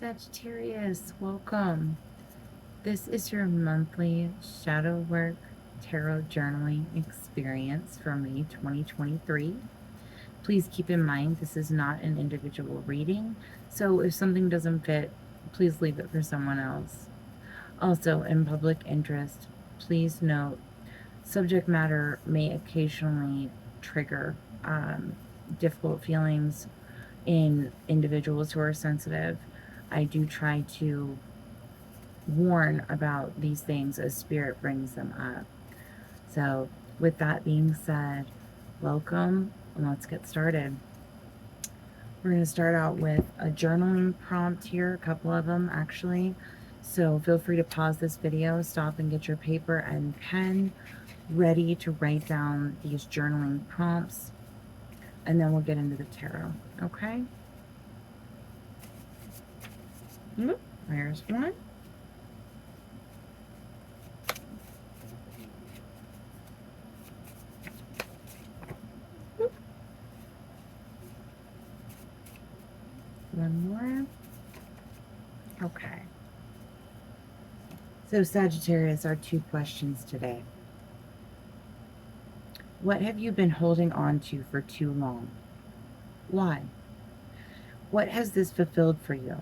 Sagittarius, welcome. This is your monthly shadow work tarot journaling experience for May 2023. Please keep in mind this is not an individual reading, so if something doesn't fit, please leave it for someone else. Also, in public interest, please note subject matter may occasionally trigger difficult feelings in individuals who are sensitive. I do try to warn about these things as Spirit brings them up. So, with that being said, welcome and let's get started. We're going to start out with a journaling prompt here, a couple of them actually. So, feel free to pause this video, stop and get your paper and pen ready to write down these journaling prompts, and then we'll get into the tarot. Okay? There's one. One more. Okay. So Sagittarius, our 2 questions today. What have you been holding on to for too long? Why? What has this fulfilled for you?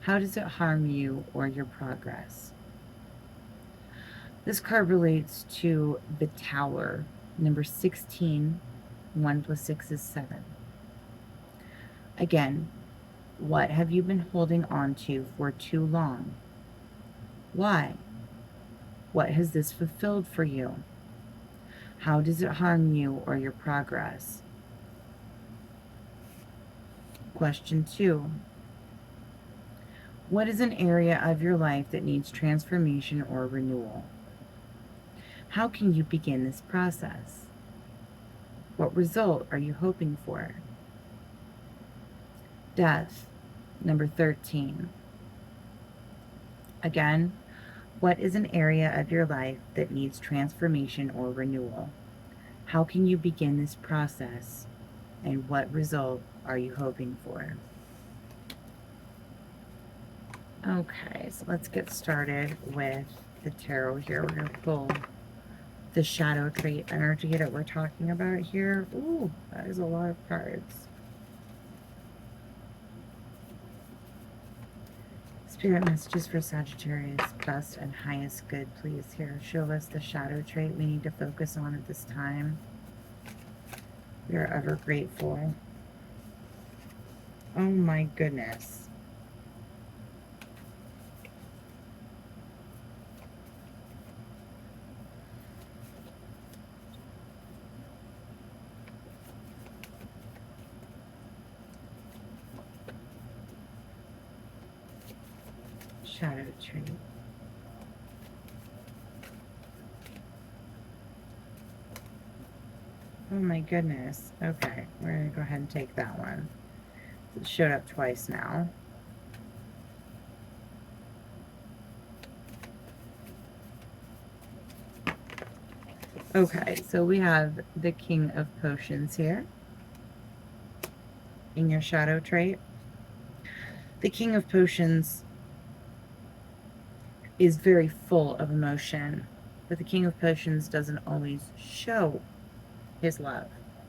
How does it harm you or your progress? This card relates to the Tower, number 16. 1 plus 6 is 7. Again, what have you been holding on to for too long? Why? What has this fulfilled for you? How does it harm you or your progress? Question 2. What is an area of your life that needs transformation or renewal? How can you begin this process? What result are you hoping for? Death, number 13. Again, what is an area of your life that needs transformation or renewal? How can you begin this process? And what result are you hoping for? Okay, so let's get started with the tarot here. We're going to pull the shadow trait energy that we're talking about here. Ooh, that is a lot of cards. Spirit messages for Sagittarius, best and highest good, please. Here, show us the shadow trait we need to focus on at this time. We are ever grateful. Oh my goodness. Shadow trait. Oh my goodness. Okay, we're going to go ahead and take that one. It showed up twice now. Okay, so we have the King of Potions here in your shadow trait. The King of Potions is very full of emotion, but the King of Potions doesn't always show his love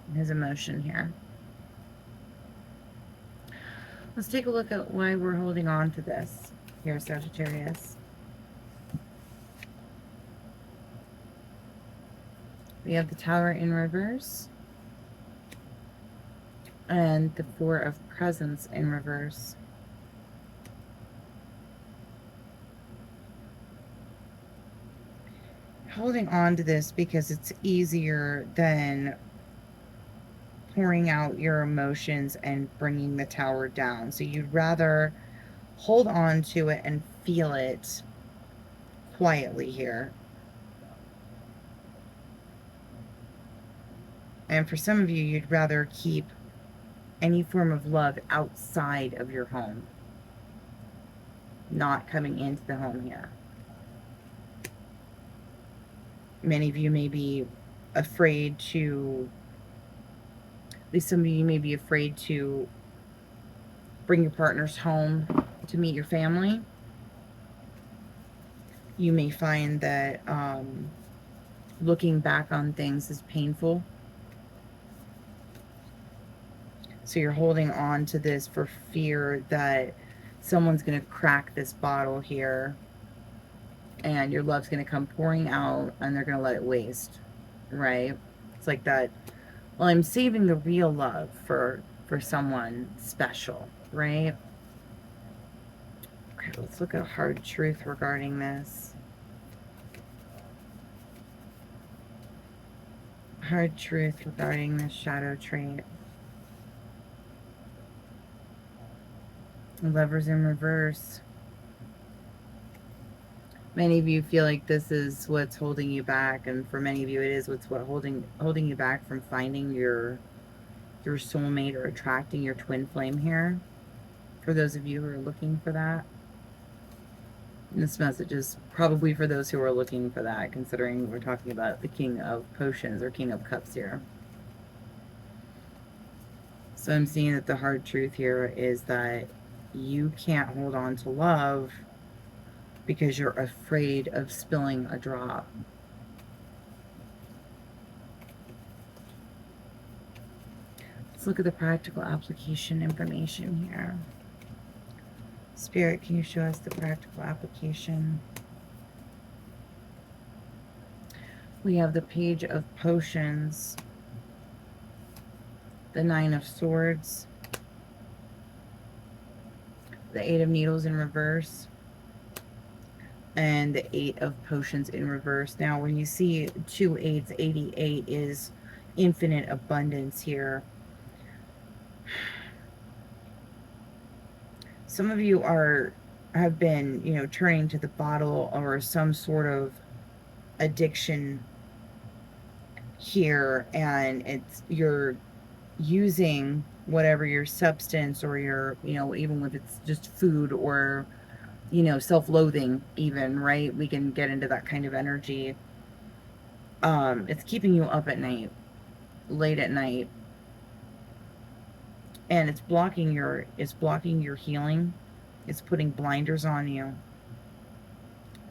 and his emotion here. Let's take a look at why we're holding on to this here, Sagittarius. We have the Tower in reverse and the Four of Presents in reverse. Holding on to this because it's easier than pouring out your emotions and bringing the Tower down. So you'd rather hold on to it and feel it quietly here. And for some of you, you'd rather keep any form of love outside of your home, not coming into the home here. Many of you may be afraid to, at least some of you may be afraid to bring your partners home to meet your family. You may find that looking back on things is painful. So you're holding on to this for fear that someone's going to crack this bottle here and your love's going to come pouring out and they're going to let it waste, right? It's like that, well, I'm saving the real love for someone special, right? Okay, let's look at hard truth regarding this. Hard truth regarding this shadow trait. Lovers in reverse. Many of you feel like this is what's holding you back, and for many of you it is what's holding you back from finding your soulmate or attracting your twin flame here. For those of you who are looking for that. And this message is probably for those who are looking for that, considering we're talking about the King of Potions or King of Cups here. So I'm seeing that the hard truth here is that you can't hold on to love because you're afraid of spilling a drop. Let's look at the practical application information here. Spirit, can you show us the practical application? We have the Page of Potions, the Nine of Swords, the Eight of Needles in reverse, and the Eight of Potions in reverse. Now, when you see 2 8s, 88 is infinite abundance here. Some of you have been, you know, turning to the bottle or some sort of addiction here, and you're using whatever your substance or your, you know, even if it's just food or, you know, self-loathing even, right? We can get into that kind of energy. It's keeping you up at night, late at night, and it's blocking your healing. It's putting blinders on you,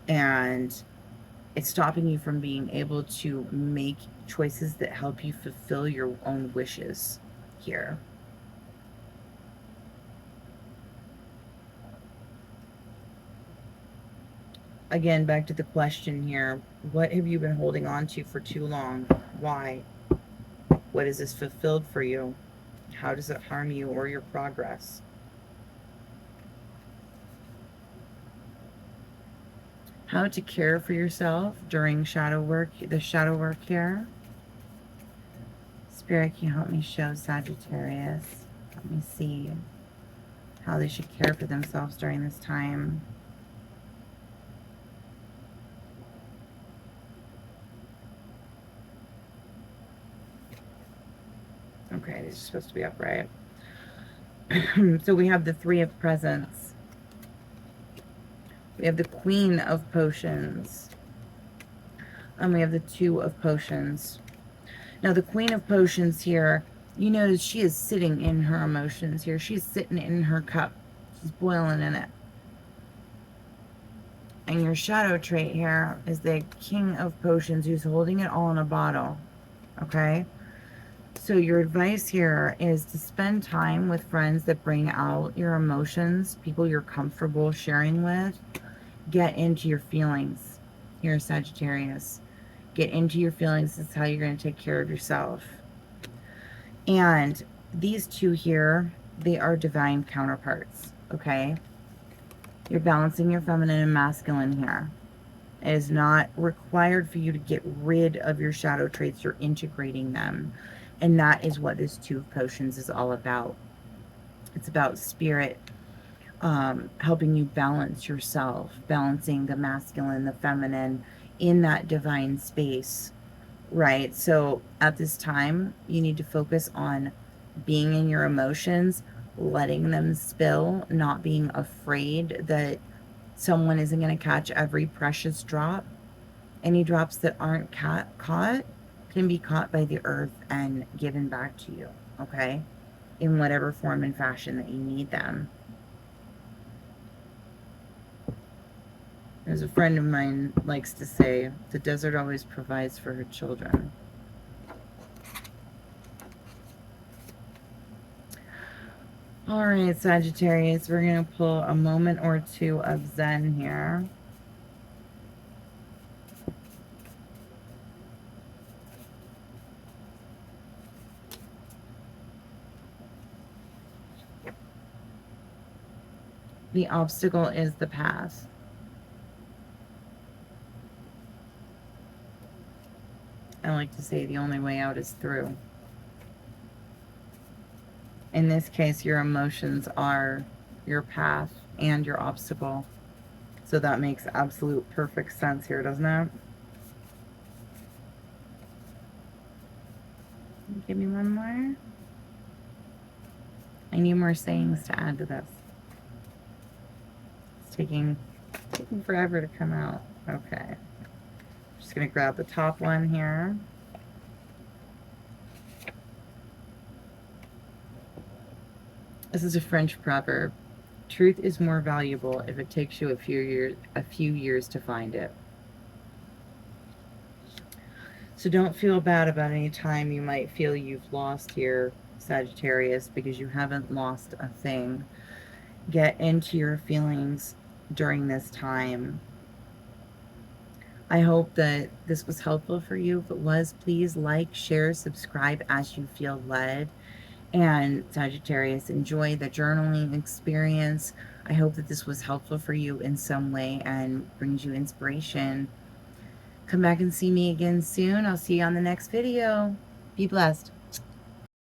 and it's stopping you from being able to make choices that help you fulfill your own wishes here. Again, back to the question here. What have you been holding on to for too long? Why? What is this fulfilled for you? How does it harm you or your progress? How to care for yourself during shadow work, the shadow work here. Spirit, can you help me show Sagittarius? Let me see how they should care for themselves during this time. Okay, these are supposed to be upright. So we have the Three of Presents. We have the Queen of Potions. And we have the Two of Potions. Now, the Queen of Potions here, you notice she is sitting in her emotions here. She's sitting in her cup. She's boiling in it. And your shadow trait here is the King of Potions, who's holding it all in a bottle. Okay? So your advice here is to spend time with friends that bring out your emotions, people you're comfortable sharing with. Get into your feelings here, Sagittarius. Get into your feelings. This is how you're going to take care of yourself. And these two here, they are divine counterparts, okay? You're balancing your feminine and masculine here. It is not required for you to get rid of your shadow traits. You're integrating them. And that is what this Two of Potions is all about. It's about spirit helping you balance yourself, balancing the masculine, the feminine in that divine space, right? So at this time, you need to focus on being in your emotions, letting them spill, not being afraid that someone isn't going to catch every precious drop. Any drops that aren't caught can be caught by the earth and given back to you, okay? In whatever form and fashion that you need them. There's a friend of mine likes to say, the desert always provides for her children. All right, Sagittarius, we're going to pull a moment or two of Zen here. The obstacle is the path. I like to say the only way out is through. In this case, your emotions are your path and your obstacle. So that makes absolute perfect sense here, doesn't it? Give me one more. I need more sayings to add to this. It's taking forever to come out. Okay. Just going to grab the top one here. This is a French proverb. Truth is more valuable if it takes you a few years to find it. So don't feel bad about any time you might feel you've lost here, Sagittarius, because you haven't lost a thing. Get into your feelings during this time. I hope that this was helpful for you. If it was, please like, share, subscribe as you feel led. And Sagittarius, enjoy the journaling experience. I hope that this was helpful for you in some way and brings you inspiration. Come back and see me again soon. I'll see you on the next video. Be blessed.